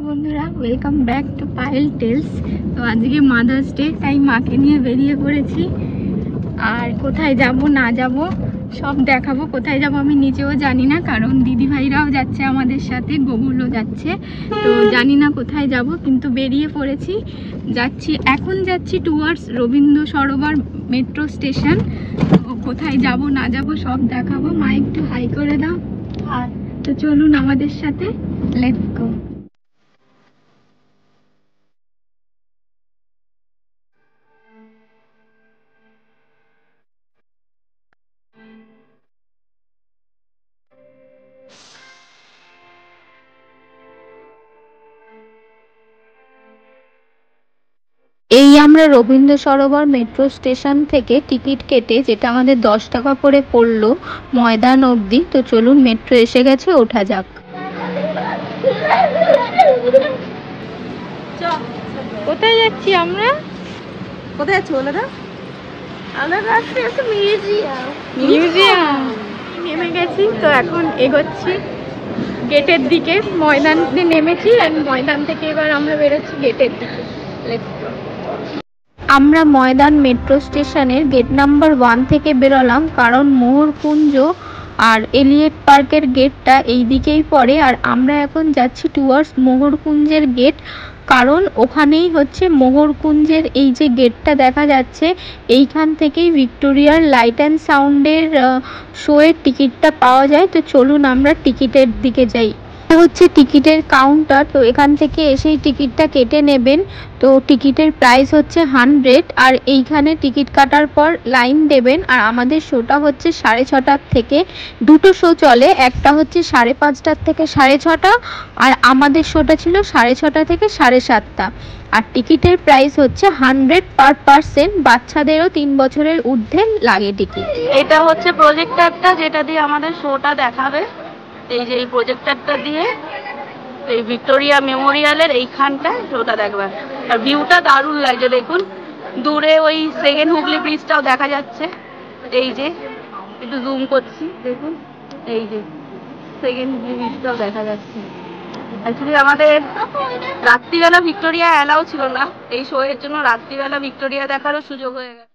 বন্ধুরা, welcome back to Payel tells. তো আজকে মাদার্স ডে, তাই মাকে নিয়ে বেরিয়ে পড়েছি। আর কোথায় যাব না যাব সব দেখাবো। কোথায় যাব আমি নিজেও জানি না, কারণ দিদি ভাইরাও যাচ্ছে আমাদের সাথে, গোগুলও যাচ্ছে। তো জানি না কোথায় যাব, কিন্তু বেরিয়ে পড়েছি। এখন যাচ্ছি towards Rabindra Sarobar metro station. তো কোথায় যাব না যাব সব দেখাবো। মা একটু হাই করে দাও। তো চলুন আমাদের সাথে, লেটস গো। এই আমরা রবীন্দ্র সরোবর মেট্রো স্টেশন থেকে টিকিট কেটে, যেটা আমাদের 10 টাকা করে পড়লো ময়দান অবধি। তো চলুন, মেট্রো এসে গেছে, ওঠা যাক। কোথায় যাচ্ছি আমরা? কোথায় যাচ্ছি বলে দাও? আমরা যাচ্ছি মিউজিয়াম। নেমে গেছি, তো এখন এগোচ্ছি গেটের দিকে। ময়দান দিয়ে নেমেছি, আর ময়দান থেকে এবার আমরা বেরোচ্ছি গেটের দিকে। আমরা ময়দান মেট্রো স্টেশনের গেট নাম্বার 1 থেকে বেরোলাম, কারণ মোহরকুঞ্জ আর এলিয়েট পার্কের গেটটা এই দিকেই পড়ে। আর আমরা এখন যাচ্ছি টুয়ার্ডস মোহরকুঞ্জের গেট, কারণ ওখানেই হচ্ছে মোহরকুঞ্জের এই যে গেটটা দেখা যাচ্ছে, এইখান থেকেই ভিক্টোরিয়ার লাইট অ্যান্ড সাউন্ডের শোয়ের টিকিটটা পাওয়া যায়। তো চলুন আমরা টিকিটের দিকে যাই। হচ্ছে টিকিটের কাউন্টার, তো এখান থেকে এসেই টিকিটটা কেটে নেবেন। তো টিকিটের প্রাইস হচ্ছে 100, আর এইখানে টিকিট কাটার পর লাইন দেবেন। আর আমাদের শোটা হচ্ছে 6:30 থেকে। দুটো শো চলে, একটা হচ্ছে 5:30 থেকে 6:30, আর আমাদের শোটা ছিল 6:30 থেকে 7:30। আর টিকিটের প্রাইস হচ্ছে 100 পার পার্সন। বাচ্চাদেরও 3 বছরের ঊর্ধ্বে লাগে টিকিট। এটা হচ্ছে প্রজেক্টরটা, যেটা দিয়ে আমাদের শোটা দেখাবে। এই যে এই প্রজেক্টরটা দিয়ে এই ভিক্টোরিয়া মেমোরিয়ালের এইখানটায় শোটা দেখবে। আর ভিউটা দারুণ লাগছে, দেখুন দূরে ওই সেকেন্ড হুগলি ব্রিজটাও দেখা যাচ্ছে। এই যে একটু জুম করছি, দেখুন এই যে সেকেন্ড ব্রিজটাও দেখা যাচ্ছে। অ্যাকচুয়ালি আমাদের রাত্রিবেলা ভিক্টোরিয়া অ্যালাউ ছিল না, এই শো এর জন্য রাত্রিবেলা ভিক্টোরিয়া দেখারও সুযোগ হয়ে গেছে।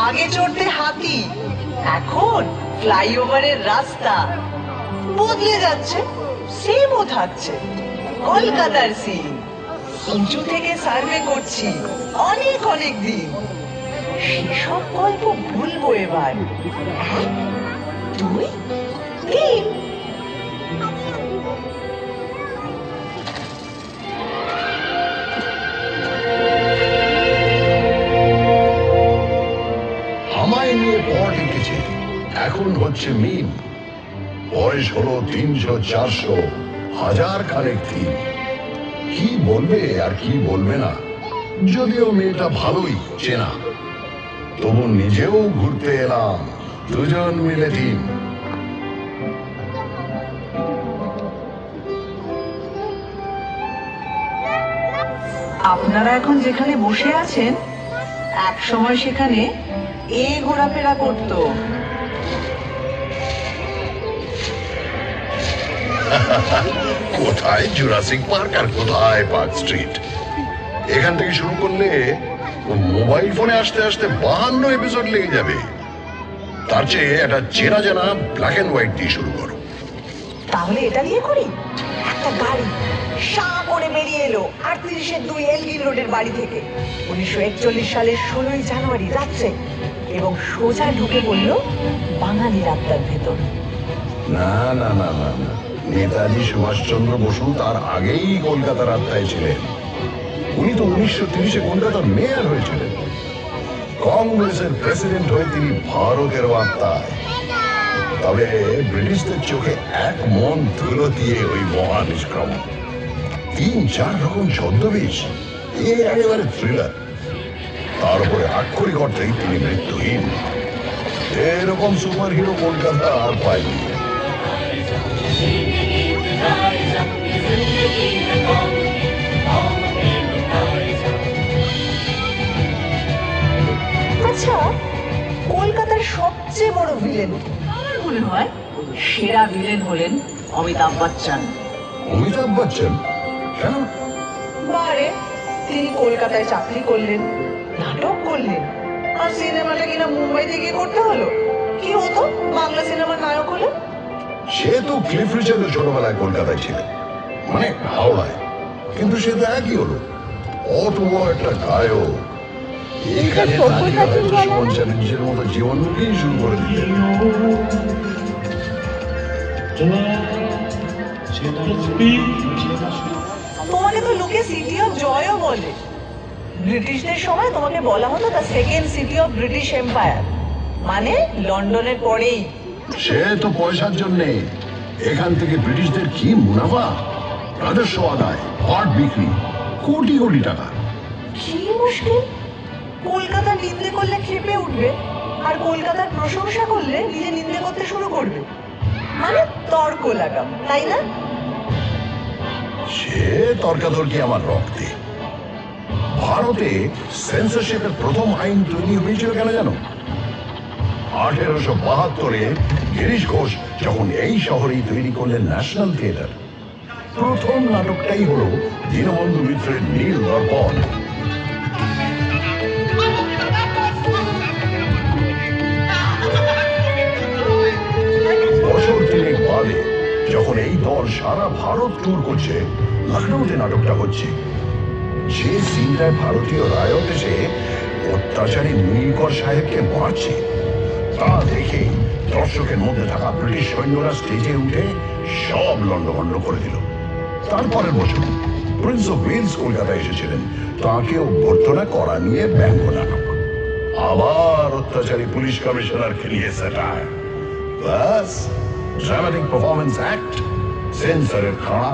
আগে চড়তে হাতি, এখন ফ্লাইওভারের রাস্তা বদলে যাচ্ছে, সেমও থাকছে কলকাতার সিন। উঁচু থেকে সার্ভে করছি অনেক অনেক দিন, সেসব গল্প বলবো এবার। 1, 2, 3। এখন হচ্ছে মিম, বয়স হলো 300, 400, হাজার খানেক থিম। কি বলবে আর কি বলবে না, যদিও মেয়েটা ভালোই চেনা, তবু নিজেও ঘুরতে এলাম, দুজন মিলে টিম। আপনারা এখন যেখানে বসে আছেন, এক সময় সেখানে এ ঘোরাফেরা করতো। কোথায় জুরাসিক পার্ক আর কোথায় পার্ক স্ট্রিট। এখান থেকে শুরু করলে মোবাইল ফোনে আসতে আসতে 52 এপিসোড লেগে যাবে। তার চেয়ে একটা চেনা জানা ব্ল্যাক এন্ড হোয়াইট দিয়ে শুরু করো। তাহলে এটা দিয়ে করি। একটা গাড়ি সাগরে বেরিয়ে এলো 38-2 এলগিন রোডের বাড়ি থেকে 1941 সালের 16ই জানুয়ারি রাত্রে, এবং সোজা ঢুকে পড়ল বাঙালি রাস্তার ভেতর। না না না না না, নেতাজি সুভাষচন্দ্র বসু তার আগেই কলকাতার আত্মায় ছিলেন। উনি তো 1930-এ কলকাতার মেয়র হয়েছিলেন। কংগ্রেসের প্রেসিডেন্ট হয়ে তিনি ভারতের আত্মায়। তবে ব্রিটিশদের চোখে এক মন ধুলো দিয়ে ওই মহানিষ্ক্রমণ। 3-4 রকম ছদ্মবেশ, একেবারে থ্রিলার। তার উপরে আক্ষরিক অর্থেই তিনি মৃত্যুহীন। সেরকম সুপার হিরো কলকাতা আর পাইনি। আচ্ছা, কলকাতার সবচেয়ে বড় ভিলেন আমার মনে হয় সেরা ভিলেন হলেন অমিতাভ বচ্চন। অমিতাভ বচ্চন কেন? বারে তিনি কলকাতায় চাকরি করলেন, নাটক করলেন, আর সিনেমাটা কিনা মুম্বাইতে গিয়ে করতে হলো। কি হতো বাংলা সিনেমার নায়ক হলে? সে তো ক্লিফ রিচার্ডও ছোটবেলায় কলকাতায় ছিলেন, মানে হাওড়ায়, কিন্তু সে তো একই হলো, অত বড় একটা গায়ক। এখানে দাঁড়িয়ে হয়তো সুমন চ্যাটার্জির মতো জীবনমুখী শুরু করে দিলেন। তোমাকে তো লোকে সিটি অফ জয়ও বলে। ব্রিটিশদের সময় তোমাকে বলা হতো the second city of British empire, মানে লন্ডনের পরেই। সে তো পয়সার জন্যে। এখান থেকে ব্রিটিশদের কি মুনাফা, রাজস্ব আদায়, পাট বিক্রি, কোটি কোটি টাকা। কি মুশকিল, কলকাতার নিন্দে করলে ক্ষেপে উঠবে, আর কলকাতার প্রশংসা করলে নিজে নিন্দে করতে শুরু করবে, মানে তর্ক লাগাম, তাই না? সে তর্কাতর্কি আমার রক্তে। ভারতে সেন্সরশিপের প্রথম আইন তৈরি হয়েছিল কেন জানো? 1872-এ গিরিশ ঘোষ যখন এই শহরেই তৈরি করলেন ন্যাশনাল থিয়েটার। প্রথম নাটকটাই হলো দীনবন্ধু মিত্রের নীল দর্পণ। বছর তিনেক বাদে যখন এই দল সারা ভারত ট্যুর করছে, লখনৌতে নাটকটা হচ্ছে। যে সিনটায় ভারতীয় রায়ত এসে অত্যাচারী নীলকর সাহেবকে মারছে, তা দেখে দর্শকের মধ্যে থাকা ব্রিটিশ সৈন্যরা স্টেজে উঠে সব লন্ডভন্ড করে দিল। তারপরের বছর প্রিন্স অফ ওয়েলস কলকাতায় এসেছিলেন, তাকে অভ্যর্থনা করা নিয়ে ব্যঙ্গ নাটক। আবার অত্যাচারী পুলিশ কমিশনার খেলিয়ে স্যাটায়ার। ব্যাস, ড্রামাটিক পারফরমেন্স অ্যাক্ট, সেন্সরের খাড়া।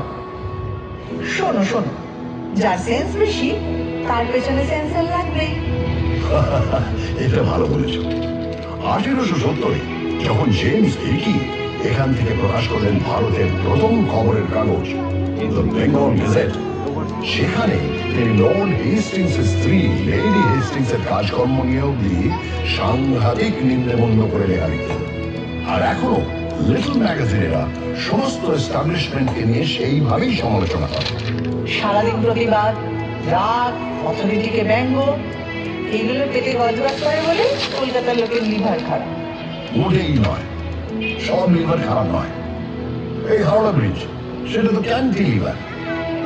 শোনো শোনো, যার সেন্স বেশি তার পেছনে সেন্সর লাগবেই। এটা ভালো বলেছ। 1870-এ যখন জেমস হিকি এখান থেকে প্রকাশ করলেন ভারতের প্রথম খবরের কাগজ দ্য বেঙ্গল গেজেট, সেখানে তিনি লর্ড হেস্টিংসের স্ত্রী লেডি হেস্টিংসের কাজকর্ম নিয়ে অব্দি সাংঘাতিক নিন্দাবন্ধ করে লেখা লিখতেন। আর এখনো লিটল ম্যাগাজিনেরা সমস্ত এস্টাবলিশমেন্টকে নিয়ে সেইভাবেই সমালোচনা করে। সারাদিন প্রতিবাদ, রাগ, অথরিটিকে ব্যঙ্গ, এইগুলো পেটে গজবাজ করে বলে কলকাতার লোকের লিভার খারাপ। মোটেই নয়, সব লিভার খারাপ নয়। এই হাওড়া ব্রিজ, সেটা তো ক্যান্টিলিভার,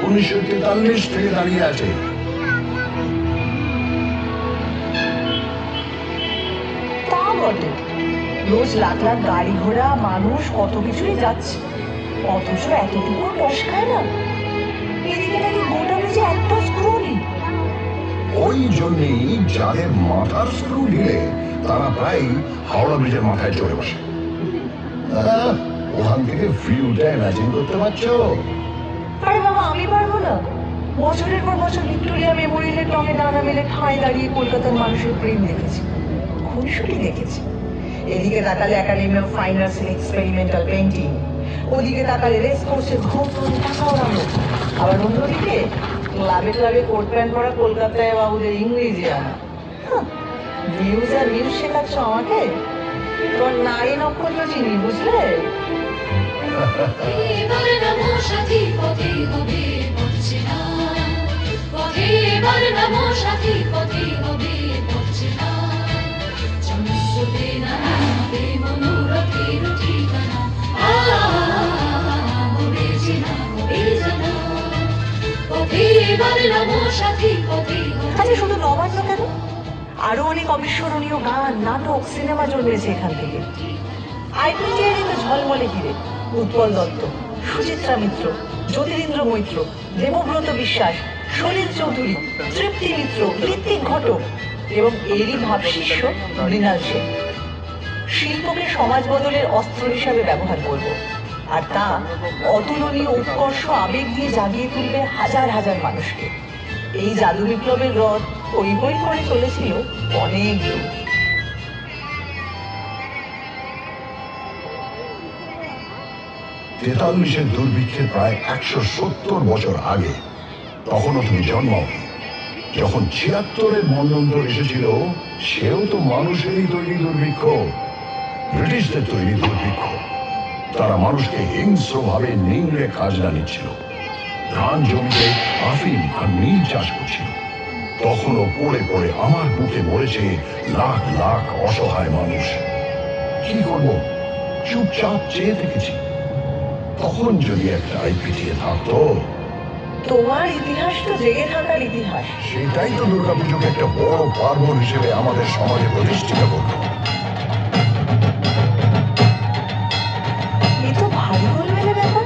1943 থেকে দাঁড়িয়ে আছে। তা বটে, রোজ লাখ লাখ গাড়ি ঘোড়া, মানুষ, কত কিছুই যাচ্ছে, অথচ এতটুকু টস খায় না। এদিকে নাকি গোটা ব্রিজে একটা স্ক্রু নেই। ওই জন্যই যাদের মাথার স্ক্রু ঢিলে তারা প্রায় হাওড়া ব্রিজের মাথায় চড়ে বসে। ওখান থেকে ভিউটা ইমাজিন করতে পারছো? আরে বাবা, আমি পারবো না। বছরের পর বছর ভিক্টোরিয়া মেমোরিয়ালের টঙে ডানা মেলে ঠাঁই দাঁড়িয়ে কলকাতার মানুষের প্রেম দেখেছি, খুনসুটি দেখেছি। এদিকে তাকালে একাডেমি অফ ফাইন আর্টস এর এক্সপেরিমেন্টাল পেইন্টিং, ওদিকে তাকালে রেস কোর্সের ঘুম ধরে টাকা ওড়ানো, আবার অন্যদিকে ক্লাবে ক্লাবে কোট প্যান্ট পরা কলকাতায় বাবুদের ইংরেজি আনা। ভিউজ আর নিউজ শেখাচ্ছ আমাকে? তোর নারী নক্ষত্র চিনি, বুঝলে? এবার নামো সাথী, পথে হবে পড়ছে না, পথে এবার নামো সাথী, পথে হবে পড়ছে না, চন্দ্রতে নামে মনোরথের ঠিকানা, হবে চেনা, হবে জানা, পথে এবার নামো সাথী, পথে হবে। আচ্ছা, শুধু নবান্ন কেন, আরো অনেক অবিস্মরণীয় গান, নাটক, সিনেমা জন্মেছে এখান থেকে। আইপিটিআর তো ঝলমলে হিরে, উৎপল দত্ত, সুচিত্রা মিত্র, জ্যোতিরিন্দ্র মৈত্র, দেবব্রত বিশ্বাস, সলিল চৌধুরী, তৃপ্তি মিত্র, ঋত্বিক ঘটক এবং এরই ভাবশিষ্য মৃণাল সেন। শিল্পকে সমাজ বদলের অস্ত্র হিসাবে ব্যবহার করব, আর তা অতুলনীয় উৎকর্ষ আবেগ দিয়ে জাগিয়ে তুলবে হাজার হাজার মানুষকে। এই জাদু বিপ্লবের রথ হই হই করে চলেছিল অনেক দূর। 43-এর দুর্ভিক্ষের প্রায় 170 বছর আগে, তখনও তুমি জন্মাওনি। যখন 76-এর মন্বন্তর এসেছিল, সেও তো মানুষেরই তৈরি দুর্ভিক্ষ, ব্রিটিশদের তৈরি দুর্ভিক্ষ। তারা মানুষকে হিংস্রভাবে নিংড়ে খাজনা নিচ্ছিল, ধান জমিতে আফিম আর নীল চাষ করছিল। তখনও পড়ে পড়ে আমার বুকে মরেছে লাখ লাখ অসহায় মানুষ। কি করব, চুপচাপ চেয়ে থেকেছি। তখন যদি একটা আইপিটিএ থাকতো। তোমার ইতিহাস তো জেগে থাকার ইতিহাস। সেটাই তো দুর্গাপুজোকে একটা বড় পার্বণ হিসেবে আমাদের সমাজে প্রতিষ্ঠিত করলো। এ তো ভারী গোলমেলে ব্যাপার।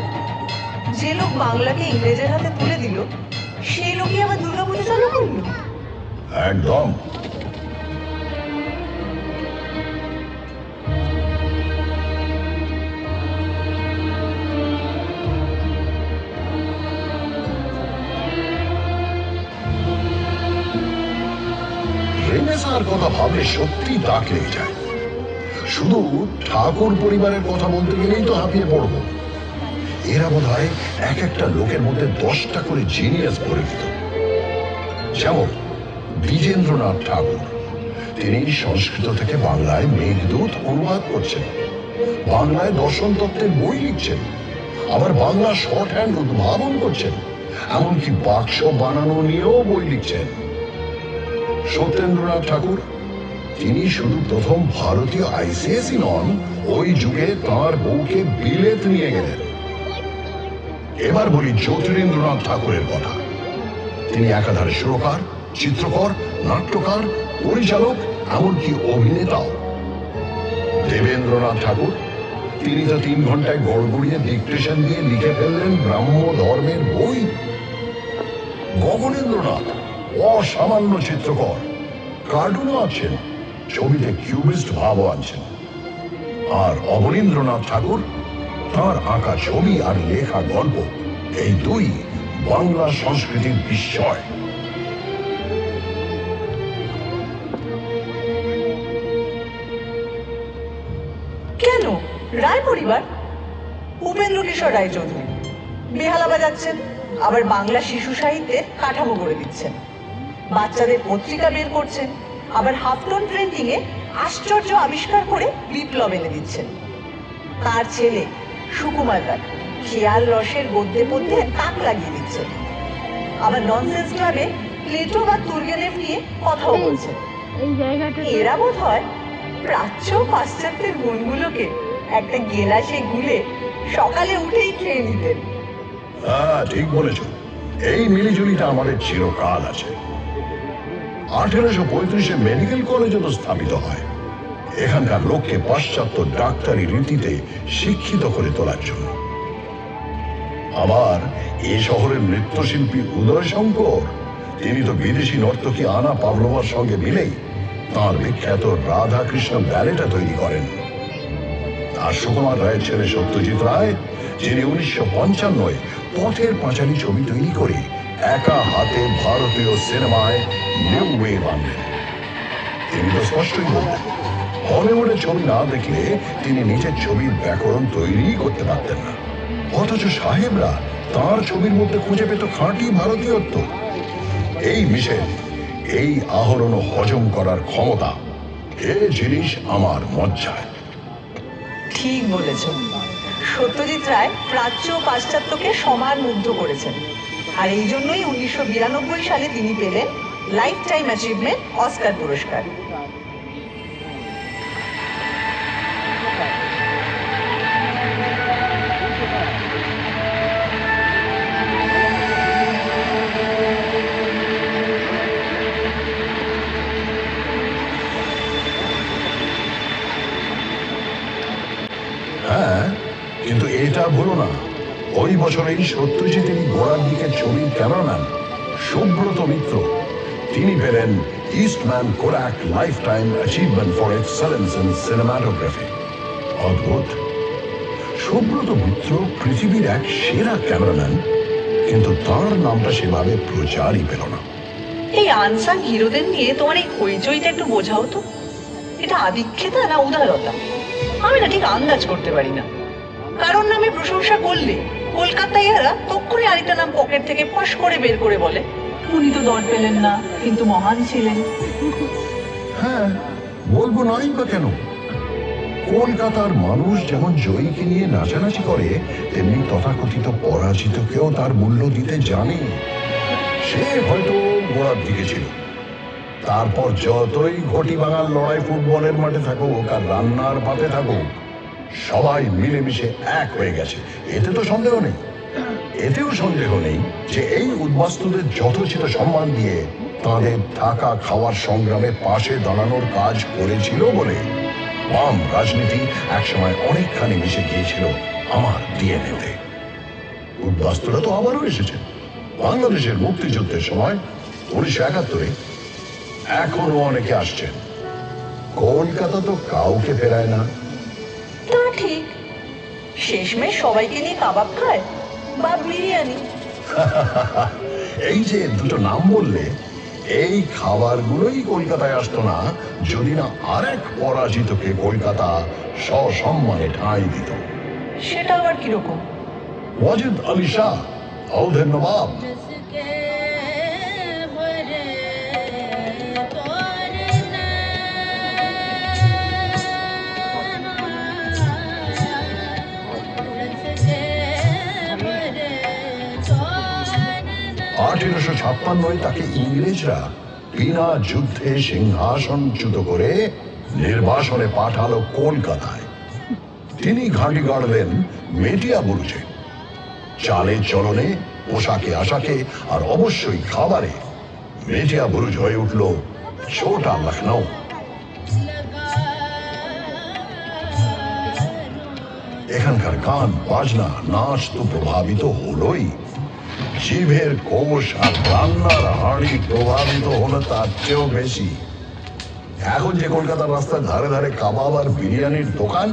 যে লোক বাংলাকে ইংরেজের হাতে তুলে দিল, সেই লোকই আবার দুর্গাপুজো চালু করলো। একদম। রেনেসাঁর কথা ভাবলে সত্যি দাগ লেগে যায়। শুধু ঠাকুর পরিবারের কথা বলতে গেলেই তো হাঁপিয়ে পড়ব। এরা বোধহয় এক একটা লোকের মধ্যে 10টা করে জিনিয়াস ভরে দিত। যেমন দ্বিজেন্দ্রনাথ ঠাকুর, তিনি সংস্কৃত থেকে বাংলায় মেঘদূত অনুবাদ করছেন, বাংলায় দর্শন তত্ত্বের বই লিখছেন, আবার বাংলা শর্ট হ্যান্ড উদ্ভাবন করছেন, এমনকি বাক্স বানানো নিয়েও বই লিখছেন। সত্যেন্দ্রনাথ ঠাকুর, তিনি শুধু প্রথম ভারতীয় আইসিএসই নন, ওই যুগে তাঁর বউকে বিলেত নিয়ে গেলেন। এবার বলি জ্যোতিরিন্দ্রনাথ ঠাকুরের কথা। তিনি একাধারে সুরকার, চিত্রকর, নাট্যকার, পরিচালক, এমনকি অভিনেতাও। দেবেন্দ্রনাথ ঠাকুর, তিনি তো 3 ঘন্টায় গড়গড়িয়ে ডিকটেশন দিয়ে লিখে ফেললেন ব্রাহ্ম ধর্মের বই। গগনেন্দ্রনাথ অসামান্য চিত্রকর, কার্টুনও আছেন, ছবিতে কিউবিস্ট ভাবও আনছেন। আর অবনীন্দ্রনাথ ঠাকুর, তাঁর আঁকা ছবি আর লেখা গল্প, এই দুই বাংলা সংস্কৃতির বিস্ময়। কেন রায় পরিবার? উপেন্দ্র কিশোর রায়চৌধুরী বেহালা বাজাচ্ছেন, আবার বাংলা শিশু সাহিত্যের কাঠামো গড়ে দিচ্ছেন, বাচ্চাদের পত্রিকা বের করছেন, আবার হাফটন প্রিন্টিং এ আশ্চর্য আবিষ্কার করে বিপ্লব এনে দিচ্ছেন। তার ছেলে সুকুমার রায় খেয়াল রসের গদ্যে পদ্যে তাক লাগিয়ে দিচ্ছেন, আবার ননসেন্স ক্লাবে প্লেটো বা তুর্গেনেভ নিয়ে কথাও বলছেন। এরা বোধ হয় প্রাচ্য পাশ্চাত্যের গুণগুলোকে একটা গেলাসে গুলে সকালে উঠেই খেয়ে নিতেন। হ্যাঁ, ঠিক বলেছ। এই মিলিজুলিটা আমাদের চিরকাল আছে। 1835-এ মেডিকেল কলেজও তো স্থাপিত হয়, এখানকার লোককে পাশ্চাত্য ডাক্তারি রীতিতে শিক্ষিত করে তোলার জন্য। আবার এ শহরের নৃত্যশিল্পী উদয় শঙ্কর, তিনি তো বিদেশি নর্তকী আনা পাভলোভার সঙ্গে মিলেই তাঁর বিখ্যাত রাধা কৃষ্ণ ব্যালেটা তৈরি করেন। আর সুকুমার রায়ের ছেলে সত্যজিৎ রায়, যিনি 1955-এ পথের পাঁচালী ছবি তৈরি করে একা হাতে ভারতীয় সিনেমায় নিউ ওয়েভ আনলেন। তিনি তো স্পষ্টই বললেন, হলিউডের ছবি না দেখলে তিনি নিজের ছবির ব্যাকরণ তৈরি করতে পারতেন না। অথচ সাহেবরা তাঁর ছবির মধ্যে খুঁজে পেত খাঁটি ভারতীয়ত্ব। এই মিশেল, এই আহরণ হজম করার ক্ষমতা, এ জিনিস আমার মজ্জায়। ঠিক বলেছেন। সত্যজিৎ রায় প্রাচ্য ও পাশ্চাত্যকে সমান মুগ্ধ করেছেন, আর এই জন্যই 1992 সালে তিনি পেলেন লাইফ টাইম অ্যাচিভমেন্ট অস্কার পুরস্কার। হ্যাঁ, কিন্তু এটা ভুলো না, ওই বছরেই সত্যজিতেরই গোড়ার দিকের ছবির ক্যামেরাম্যান সুব্রত মিত্র, তিনি পেলেন Eastman Kodak life time achievement for excellence in cinematography. অদ্ভুত, সুব্রত মিত্র পৃথিবীর এক সেরা ক্যামেরাম্যান, কিন্তু তার নামটা সেভাবে প্রচারই পেল না। এই আনসাং হিরোদের নিয়ে তোমার এই হইচইটা একটু বোঝাও তো। এটা আদিক্ষেতা না উদারতা? আমি না ঠিক আন্দাজ করতে পারি না। কারণ নামে প্রশংসা করলে কলকাতাইয়ারা তক্ষুনি আরেকটা নাম পকেট থেকে ফস করে বের করে বলে, উনি তো দর পেলেন না, কিন্তু মহান ছিলেন। হ্যাঁ, বলবো নয় বা কেন? কলকাতার মানুষ যেমন জয়ীকে নিয়ে নাচানাচি করে, তেমনি তথাকথিত পরাজিতকেও তার মূল্য দিতে জানে। সে হয়তো গোড়ার দিকে ছিল, তারপর যতই ঘটি ভাঙার লড়াই ফুটবলের মাঠে থাকুক আর রান্নার পাতে থাকুক, সবাই মিলেমিশে এক হয়ে গেছে, এতে তো সন্দেহ নেই। এতেও সন্দেহ নেই যে এই উদ্বাস্তুদের যথোচিত সম্মান দিয়ে তাদের থাকা খাওয়ার সংগ্রামে পাশে দাঁড়ানোর কাজ করেছিল বলে বাম রাজনীতি একসময় অনেকখানি মিশে গিয়েছিল আমার ডিএনএতে। উদ্বাস্তুরা তো আবারও এসেছে বাংলাদেশের মুক্তিযুদ্ধের সময় 1971-এ, এখনো অনেকে আসছেন। কলকাতা তো কাউকে ফেরায় না। তা ঠিক, শেষমেশ সবাইকে নিয়ে কাবাব খায় বা বিরিয়ানি। এই যে দুটো নাম বললে, এই খাবারগুলোই কলকাতায় আসতো না যদি না আরেক পরাজিতকে কলকাতা সসম্মানে ঠাঁই দিত। সেটা আবার কিরকম? ওয়াজিদ আলী শাহ, অওধের নবাব। আঠেরোশো 1856 তাকে ইংরেজরা বিনা যুদ্ধে সিংহাসনচ্যুত করে নির্বাসনে পাঠালো কলকাতায়। তিনি ঘাঁটি গাড়লেন মেটিয়া বুরুজে। চালে চলনে, পোশাকে আশাকে আর অবশ্যই খাবারে মেটিয়া বুরুজ হয়ে উঠল ছোটা লখনৌ। এখানকার গান বাজনা নাচ তো প্রভাবিত হলোই, জিভের কোষ আর রান্নার হাঁড়ি প্রভাবিত হলো তার চেয়েও বেশি। এখন যে কলকাতার রাস্তার ধারে ধারে কাবাব আর বিরিয়ানির দোকান,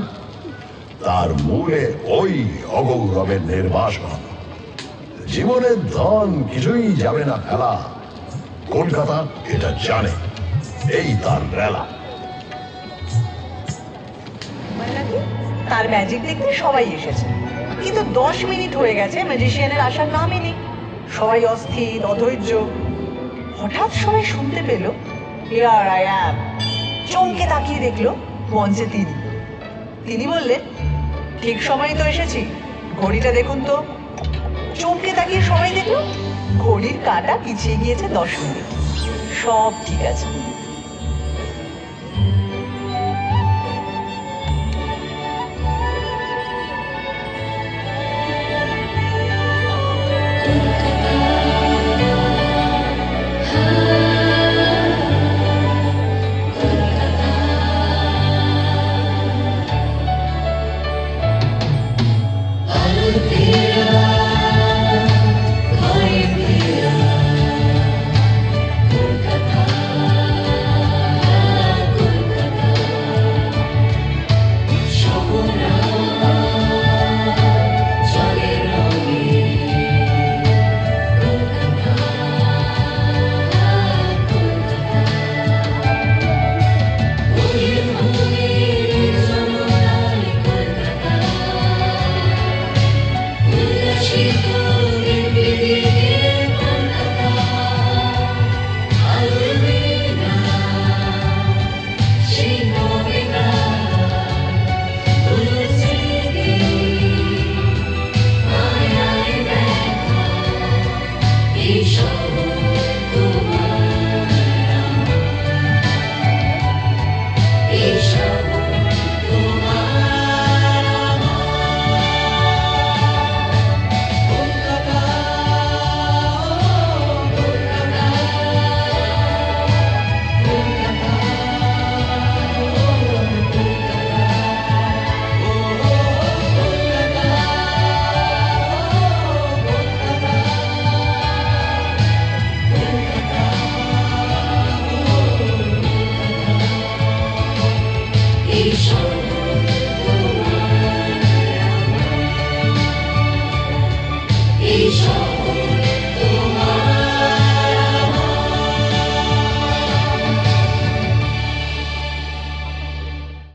তার মূলে ওই অগৌরবের নির্বাসন। জীবনের ধন কিছুই যাবে না ফেলা, কলকাতা এটা জানে, এই তার রেলা। তার ম্যাজিক দেখতে সবাই এসেছে, কিন্তু 10 মিনিট হয়ে গেছে ম্যাজিশিয়ানের আসার নামই নেই। সবাই অস্থির, অধৈর্য। হঠাৎ সবাই শুনতে পেল হিয়ার আই অ্যাম। চমকে তাকিয়ে দেখলো মঞ্চে তিনি বললেন, ঠিক সময় তো এসেছি, ঘড়িটা দেখুন তো। চমকে তাকিয়ে সবাই দেখলো ঘড়ির কাঁটা পিছিয়ে গিয়েছে 10 মিনিট। সব ঠিক আছে।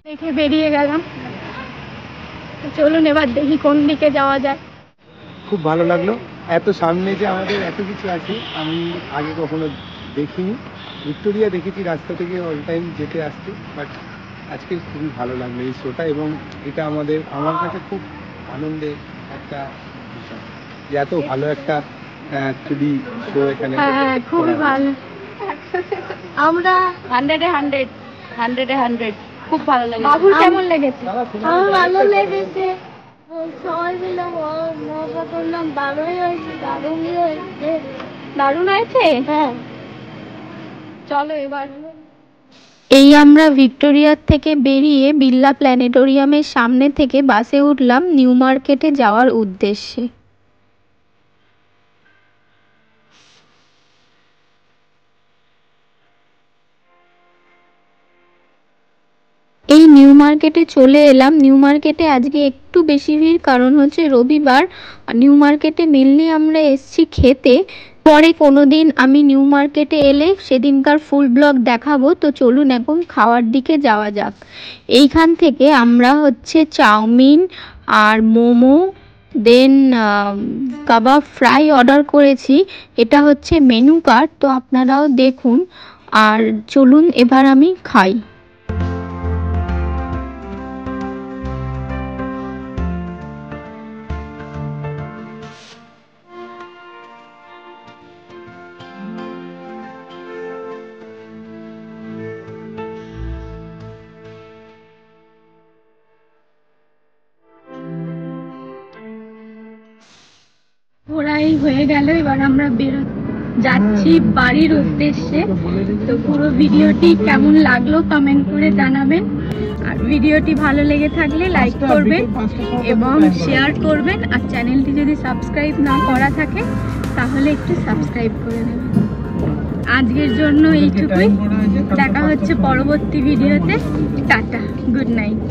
দেখে বেরিয়ে গেলাম। চলুন এবার দেখি কোন দিকে যাওয়া যায়। খুব ভালো লাগলো, এত সামনে যে আমাদের এত কিছু আছে আমি আগে কখনো দেখিনি। ভিক্টোরিয়া দেখেছি রাস্তা থেকে অল টাইম যেতে আসতে, বাট আজকে খুবই ভালো লাগলো এই শোটা, এবং এটা আমার কাছে খুব আনন্দের একটা বিষয় যে এত ভালো একটা 3D শো এখানে। হ্যাঁ খুবই ভালো, আমরা 100 খুব ভালো লাগে। বাবুর কেমন লেগেছে? আমার ভালো লেগেছে, সবাই মিলে মজা করলাম, ভালোই হয়েছে, দারুণই হয়েছে। দারুণ হয়েছে। হ্যাঁ চলো এবার। এই আমরা ভিক্টোরিয়ার থেকে বেরিয়ে বিড়লা প্ল্যানেটোরিয়ামের সামনে থেকে বাসে উঠলাম নিউ মার্কেটে যাওয়ার উদ্দেশ্যে। এই নিউ মার্কেটে চলে এলাম। নিউ মার্কেটে আজকে একটু বেশি ভিড়, কারণ হচ্ছে রবিবার। নিউ মার্কেটে মেনলি আমরা এসছি খেতে, পরে কোনো দিন আমি নিউ মার্কেটে এলে সেদিনকার ফুল ব্লগ দেখাবো। তো চলুন এখন খাওয়ার দিকে যাওয়া যাক। এইখান থেকে আমরা হচ্ছে চাউমিন আর মোমো দেন কাবাব ফ্রাই অর্ডার করেছি। এটা হচ্ছে মেনু কার্ড, তো আপনারাও দেখুন। আর চলুন এবার আমি খাই। ঘোরাই হয়ে গেল, এবার আমরা যাচ্ছি বাড়ির উদ্দেশ্যে। তো পুরো ভিডিওটি কেমন লাগলো কমেন্ট করে জানাবেন, আর ভিডিওটি ভালো লেগে থাকলে লাইক করবেন এবং শেয়ার করবেন, আর চ্যানেলটি যদি সাবস্ক্রাইব না করা থাকে তাহলে একটু সাবস্ক্রাইব করে দেবেন। আজকের জন্য এইটুকুই, দেখা হচ্ছে পরবর্তী ভিডিওতে। Tata, good night.